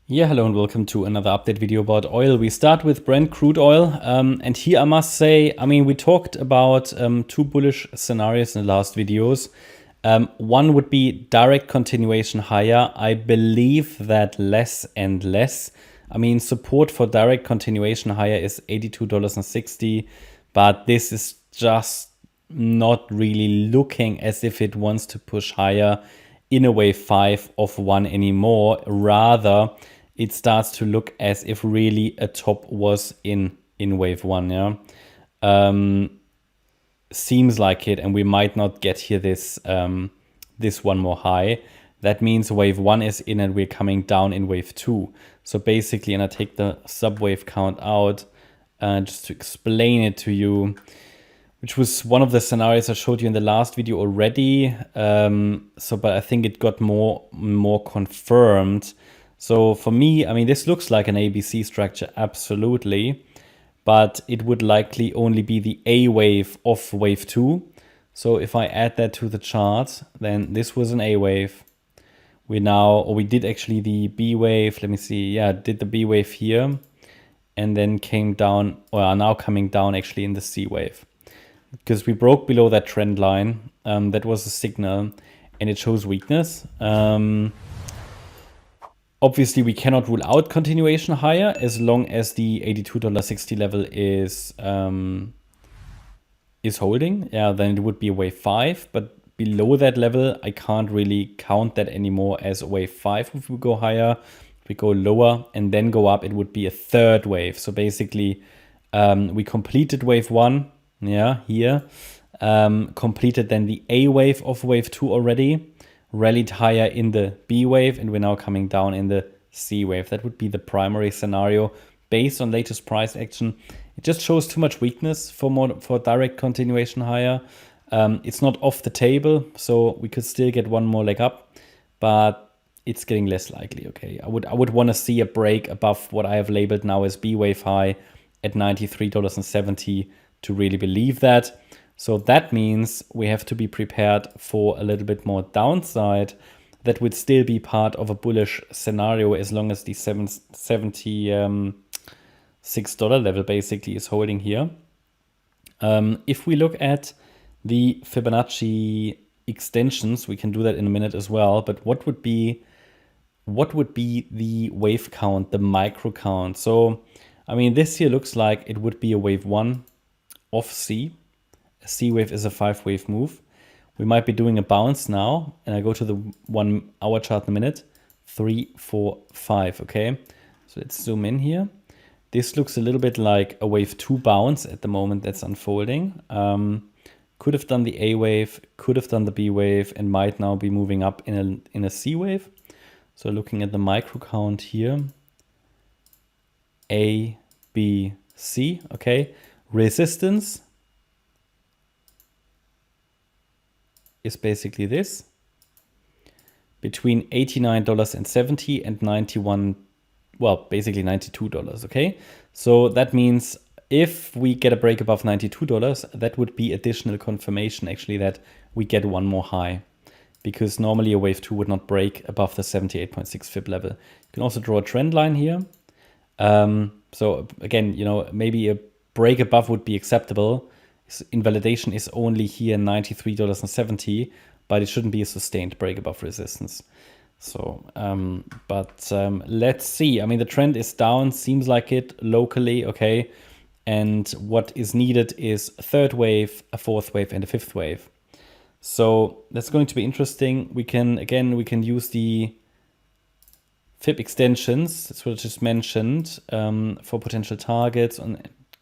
Yeah, hello and welcome to another update video about oil. We start with Brent crude oil. And here I must say, we talked about two bullish scenarios in the last videos. One would be direct continuation higher. I believe that less and less. Support for direct continuation higher is $82.60, but this is just not really looking as if it wants to push higher in a wave 5 of 1 anymore. Rather, it starts to look as if really a top was in wave 1. Seems like it, and we might not get here this one more high. That means wave 1 is in and we're coming down in wave 2. So basically, and I take the subwave count out just to explain it to you, which was one of the scenarios I showed you in the last video already. But I think it got more confirmed. So for me, this looks like an ABC structure, absolutely, but it would likely only be the A wave of wave 2. So if I add that to the chart, then this was an A wave. We did actually the B wave. Let me see. Yeah, did the B wave here and then came down, or are now coming down actually in the C wave. Because we broke below that trend line. That was a signal and it shows weakness. Obviously, we cannot rule out continuation higher as long as the $82.60 level is holding. Yeah, then it would be a wave 5. But below that level, I can't really count that anymore as a wave 5. If we go higher, if we go lower and then go up, it would be a third wave. So basically, we completed wave 1. Yeah, here. Completed then the A wave of wave 2 already. Rallied higher in the B wave, and we're now coming down in the C wave. That would be the primary scenario based on latest price action. It just shows too much weakness for direct continuation higher. It's not off the table, so we could still get one more leg up, but it's getting less likely. Okay, I would want to see a break above what I have labeled now as B wave high at $93.70 to really believe that. So that means we have to be prepared for a little bit more downside. That would still be part of a bullish scenario as long as the $76 level basically is holding here. If we look at the Fibonacci extensions, we can do that in a minute as well. But what would be the wave count, the micro count? So, this here looks like it would be a wave 1 of C. C wave is a 5-wave move. We might be doing a bounce now, and I go to the 1 hour chart in a minute. 3, 4, 5. Okay, so let's zoom in here. This looks a little bit like a wave 2 bounce at the moment that's unfolding. Could have done the A wave, could have done the B wave, and might now be moving up in a C wave. So looking at the micro count here, A, B, C. Okay, resistance is basically this, between $89.70 and basically $92, okay? So that means if we get a break above $92, that would be additional confirmation actually that we get one more high, because normally a wave 2 would not break above the 78.6 fib level. You can also draw a trend line here. So again, maybe a break above would be acceptable. Invalidation is only here $93.70, but it shouldn't be a sustained break above resistance. So, let's see. The trend is down, seems like it locally, okay? And what is needed is a third wave, a fourth wave, and a fifth wave. So that's going to be interesting. We can use the fib extensions, that's what I just mentioned, for potential targets.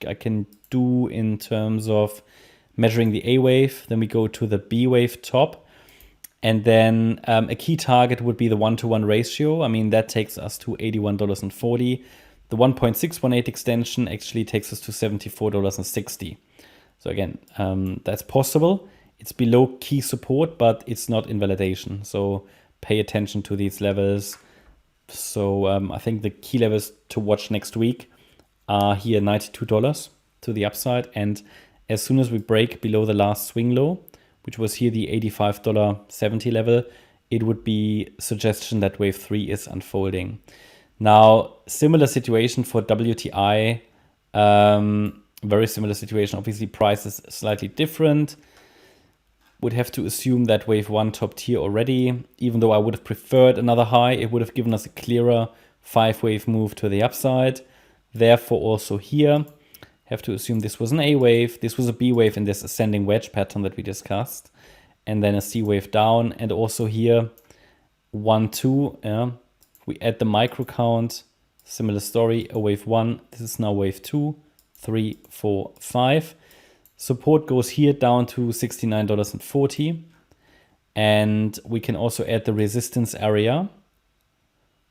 I can do in terms of measuring the A wave, then we go to the B wave top, and then a key target would be the 1-to-1 ratio. That takes us to $81.40. The 1.618 extension actually takes us to $74.60. So again, that's possible. It's below key support, but it's not invalidation. So pay attention to these levels. So I think the key levels to watch next week are here $92 to the upside, and as soon as we break below the last swing low, which was here the $85.70 level, it would be suggestion that wave 3 is unfolding. Now, similar situation for WTI, very similar situation. Obviously, price is slightly different. Would have to assume that wave 1 top tier already, even though I would have preferred another high. It would have given us a clearer 5-wave move to the upside. Therefore, also here, have to assume this was an A wave, this was a B wave in this ascending wedge pattern that we discussed, and then a C wave down. And also here, 1, 2, yeah. We add the micro count, similar story, a wave 1, this is now wave 2, 3, 4, 5. Support goes here down to $69.40. And we can also add the resistance area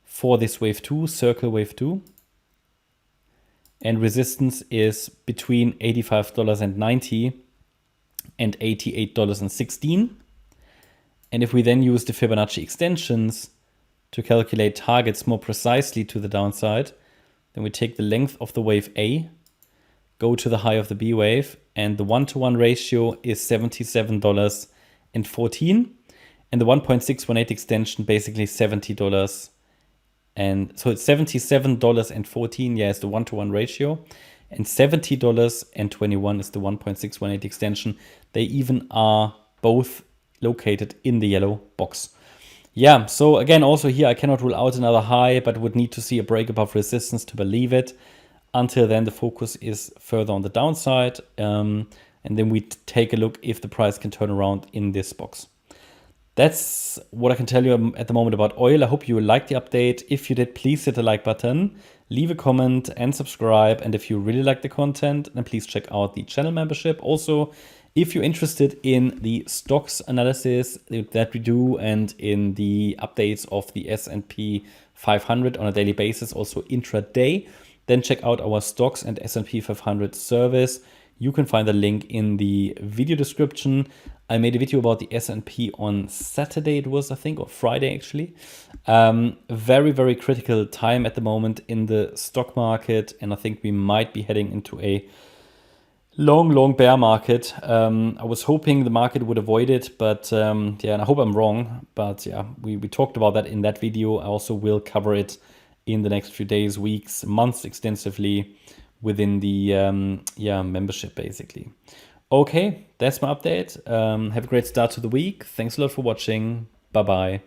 for this wave 2, circle wave 2. And resistance is between $85.90 and $88.16. And if we then use the Fibonacci extensions to calculate targets more precisely to the downside, then we take the length of the wave A, go to the high of the B wave, and the 1-to-1 ratio is $77.14, and the 1.618 extension basically $70. And so it's $77.14, yeah, is the 1-to-1 ratio, and $70.21 is the 1.618 extension. They even are both located in the yellow box. Yeah, so again, also here I cannot rule out another high, but would need to see a break above resistance to believe it. Until then, the focus is further on the downside. And then we take a look if the price can turn around in this box. That's what I can tell you at the moment about oil. I hope you liked the update. If you did, please hit the like button, leave a comment and subscribe. And if you really like the content, then please check out the channel membership. Also, if you're interested in the stocks analysis that we do and in the updates of the S&P 500 on a daily basis, also intraday, then check out our stocks and S&P 500 service. You can find the link in the video description. I made a video about the S&P on Saturday, it was, I think, or Friday actually. Very, very critical time at the moment in the stock market, and I think we might be heading into a long bear market. I was hoping the market would avoid it, but yeah, and I hope I'm wrong. But yeah, we talked about that in that video. I also will cover it in the next few days, weeks, months extensively within the membership basically. Okay, that's my update. Have a great start to the week. Thanks a lot for watching. Bye-bye.